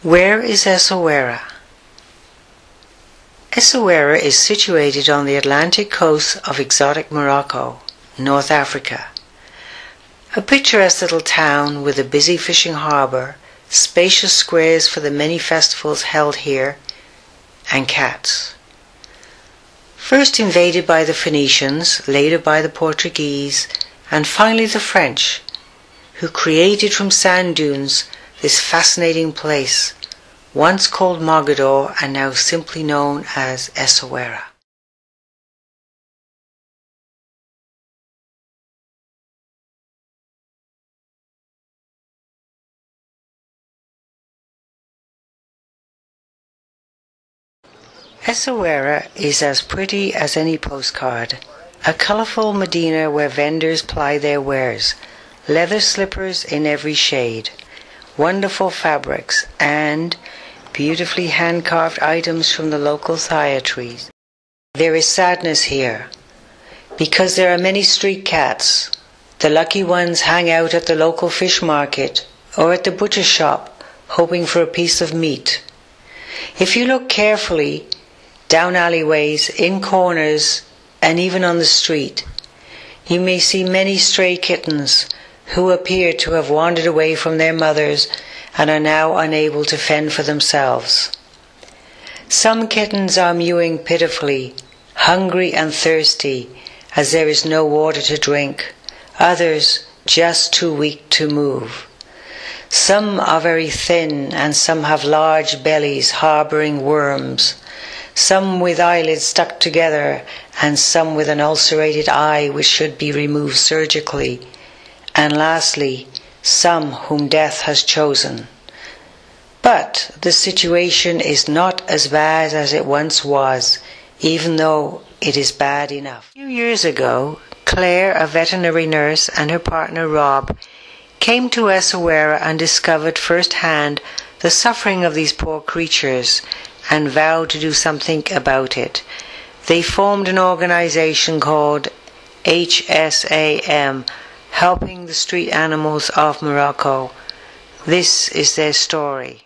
Where is Essaouira? Essaouira is situated on the Atlantic coast of exotic Morocco, North Africa. A picturesque little town with a busy fishing harbour, spacious squares for the many festivals held here, and cats. First invaded by the Phoenicians, later by the Portuguese, and finally the French, who created from sand dunes this fascinating place, once called Mogador and now simply known as Essaouira. Essaouira is as pretty as any postcard, a colourful Medina where vendors ply their wares, leather slippers in every shade, wonderful fabrics, and beautifully hand-carved items from the local thaya trees. There is sadness here, because there are many street cats. The lucky ones hang out at the local fish market or at the butcher shop, hoping for a piece of meat. If you look carefully, down alleyways, in corners, and even on the street, you may see many stray kittens who appear to have wandered away from their mothers and are now unable to fend for themselves. Some kittens are mewing pitifully, hungry and thirsty, as there is no water to drink, others just too weak to move. Some are very thin, and some have large bellies harbouring worms, some with eyelids stuck together, and some with an ulcerated eye which should be removed surgically, and lastly, some whom death has chosen. But the situation is not as bad as it once was, even though it is bad enough. A few years ago, Claire, a veterinary nurse, and her partner Rob came to Essaouira and discovered firsthand the suffering of these poor creatures and vowed to do something about it. They formed an organization called HSAM, Helping the Street Animals of Morocco. This is their story.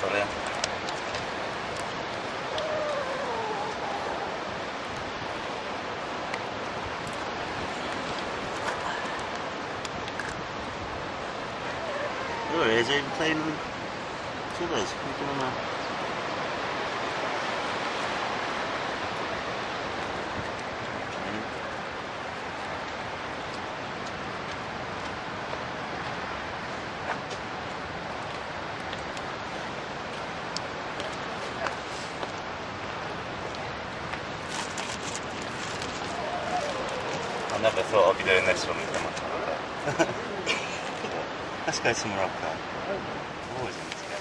Brilliant. Oh, is he playing with us? What's going on? I never thought I'd be doing this when we come on holiday. Let's go to Morocco. Always in together.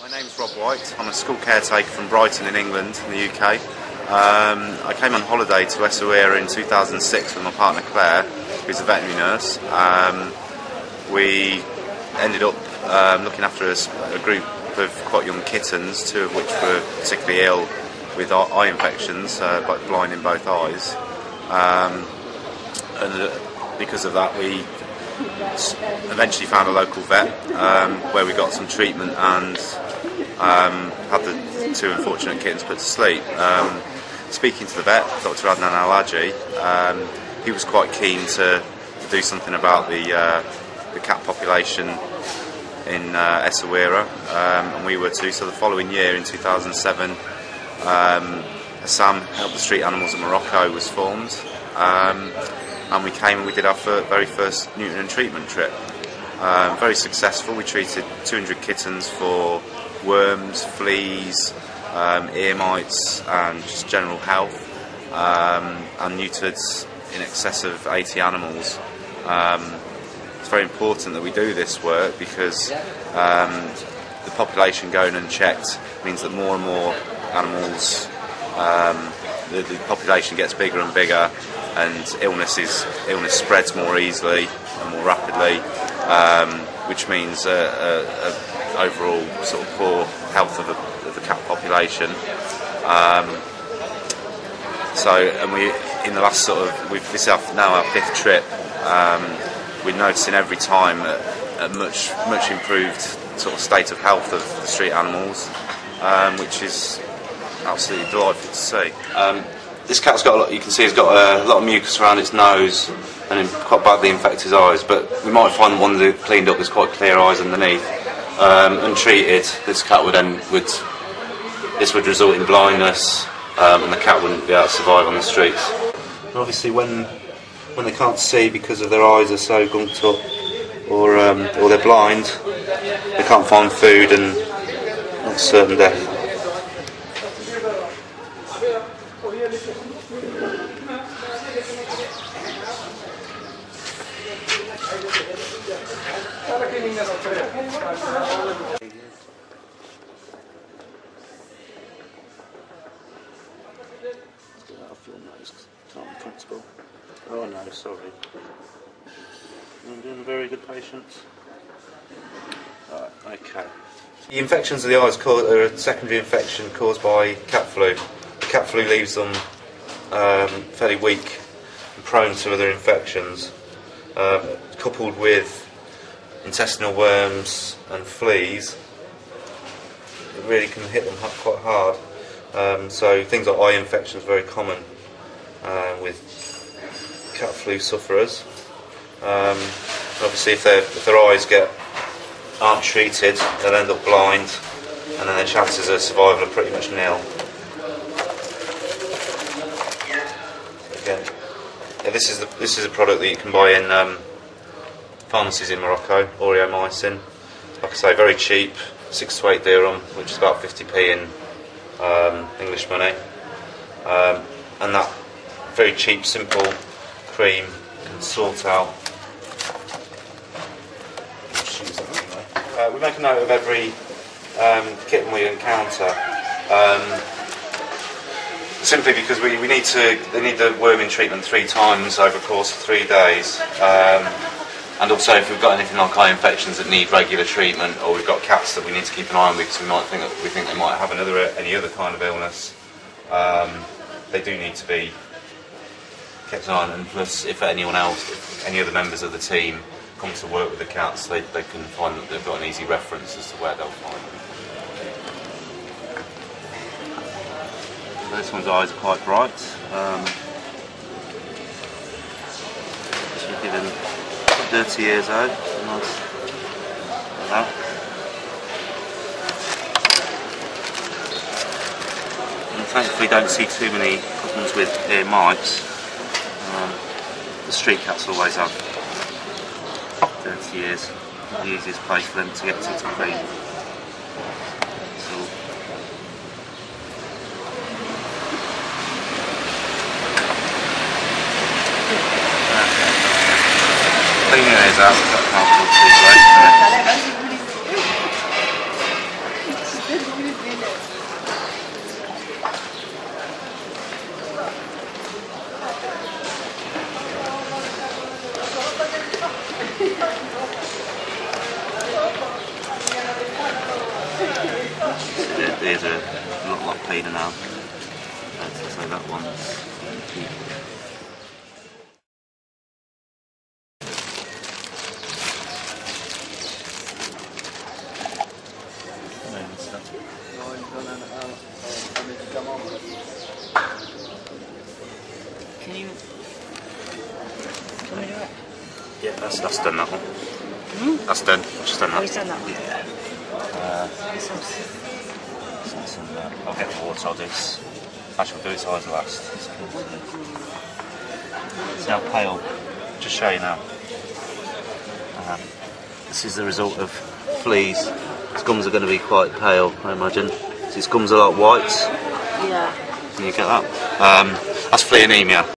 My name's Rob White. I'm a school caretaker from Brighton in England, in the UK. I came on holiday to Essaouira in 2006 with my partner Claire, who's a veterinary nurse. We ended up looking after a group of quite young kittens, two of which were particularly ill with eye infections, blind in both eyes. And because of that, we eventually found a local vet where we got some treatment and had the two unfortunate kittens put to sleep. Speaking to the vet, Dr. Adnan Al-Haji, he was quite keen to do something about the cat population in Essaouira, and we were too. So the following year, in 2007, Essaouira Help the Street Animals of Morocco was formed. and we came and we did our very first Newton and treatment trip. Very successful. We treated 200 kittens for worms, fleas, ear mites and just general health, and neutered in excess of 80 animals. It's very important that we do this work because the population going unchecked means that more and more animals, the population gets bigger and bigger, and illness spreads more easily and more rapidly, which means overall sort of poor health of the cat population. And we, in the last this is now our 5th trip, we're noticing every time a much improved sort of state of health of the street animals, which is absolutely delightful to see. This cat's got you can see it's got a lot of mucus around its nose and quite badly infected eyes, but we might find one that cleaned up, there's quite clear eyes underneath. Untreated, this cat this would result in blindness, and the cat wouldn't be able to survive on the streets. And obviously when they can't see because of their eyes are so gunked up, or they're blind, they can't find food, and that's certain death. Oh no, sorry. I'm doing a very good patient. Right, okay. The infections of the eyes are a secondary infection caused by cat flu. The cat flu leaves them fairly weak and prone to other infections, coupled with intestinal worms and fleas. It really can hit them quite hard. So things like eye infections are very common with cat flu sufferers. Obviously, if their eyes aren't treated, they'll end up blind, and then their chances of survival are pretty much nil. Again, yeah, this is a product that you can buy in pharmacies in Morocco, aureomycin. Like I say, very cheap, 6 to 8 dirham, which is about 50p in English money. And that very cheap, simple cream can sort out. We make a note of every kitten we encounter, simply because they need the worming treatment 3 times over the course of 3 days. And also, if we've got anything like eye infections that need regular treatment, or we've got cats that we need to keep an eye on because we think they might have any other kind of illness, they do need to be kept an eye on. And plus, if any other members of the team come to work with the cats, they can find that they've got an easy reference as to where they'll find them. This one's eyes are quite bright. She's given 30 years old. Nice. Like that. And thankfully, don't see too many cousins with ear mites. The street cats always have 30 years. The easiest place for them to get to clean. So, clean your ears out, that can't feel too great. There's a lot cleaner now. So that one's Can you do it? yeah, that's done, that one. That's done. Just done that. Oh, he's done that one. Yeah. I'll get the water, I'll do this. Actually, I'll do its eyes last. See how pale. Just show you now. This is the result of fleas. His gums are going to be quite pale, I imagine. His gums are like whites. Yeah. Can you get that? That's flea anemia.